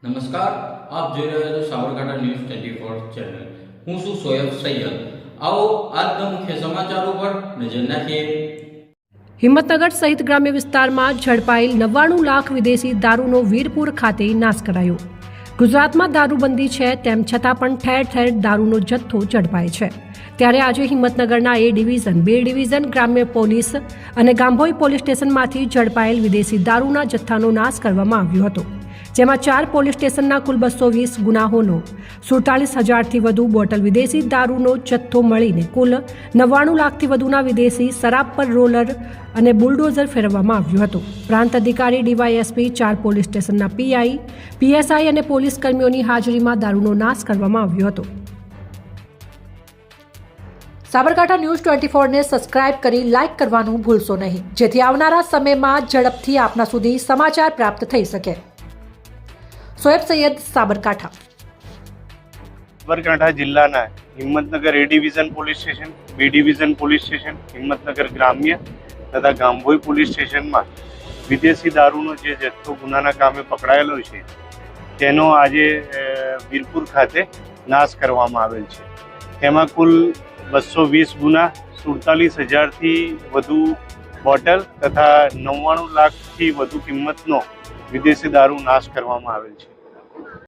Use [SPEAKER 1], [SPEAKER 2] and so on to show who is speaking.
[SPEAKER 1] નમસ્કાર, આપ જોઈ રહ્યા છો સાબરકાંઠા ન્યૂઝ 24 ચેનલ. હું છું સોયબ સૈયદ. આવો આજના મુખ્ય સમાચાર ઉપર નજર નાખીએ.
[SPEAKER 2] હિંમતનગર સહિત ગ્રામ્ય વિસ્તારમાં ઝડપાયેલ 99 લાખ વિદેશી દારૂનો વીરપુર ખાતે નાશ કરાયો. ગુજરાતમાં દારૂબંધી છે, તેમ છતાં પણ ઠેર ઠેર દારૂનો જથ્થો ઝડપાય છે. ત્યારે આજે હિંમતનગરના A ડિવિઝન, B ડિવિઝન, ગ્રામ્ય પોલીસ અને ગાંભોઈ પોલીસ સ્ટેશનમાંથી ઝડપાયેલ વિદેશી દારૂના જથ્થાનો નાશ કરવામાં આવ્યો હતો. જેમાં 4 પોલીસ સ્ટેશનના કુલ 220 ગુનાઓનો 47,000થી વધુ બોટલ વિદેશી દારૂનો જથ્થો મળીને કુલ 99 લાખથી વધુના વિદેશી શરાબ પર રોલર અને બુલડોઝર ફેરવવામાં આવ્યું હતું. પ્રાંત અધિકારી DYSP, 4 પોલીસ સ્ટેશનના PI, PSI અને પોલીસ કર્મીઓની હાજરીમાં દારૂનો નાશ કરવામાં આવ્યો હતો. સાબરકાંઠા ન્યૂઝ 24 ને સબસ્ક્રાઇબ કરી લાઇક કરવાનું ભૂલશો નહીં, જેથી આવનારા સમયમાં ઝડપથી આપના સુધી સમાચાર પ્રાપ્ત થઈ શકે. સોએબ સૈયદ, સાબરકાંઠા.
[SPEAKER 3] સાબરકાંઠા જિલ્લાના Himmatnagar A division police station, B division police station, Himmatnagar ગ્રામ્ય તથા ગાંભોઈ પોલીસ સ્ટેશનમાં વિદેશી દારૂનો જે જથ્થો ગુનાના કામે પકડાયેલો છે તેનો આજે વીરપુર ખાતે નાશ કરવામાં આવેલ છે. તેમાં કુલ 220 ગુના, 47,000થી વધુ બોટલ તથા 99 લાખથી વધુ કિંમતનો વિદેશી દારૂ નાશ કરવામાં આવેલ છે.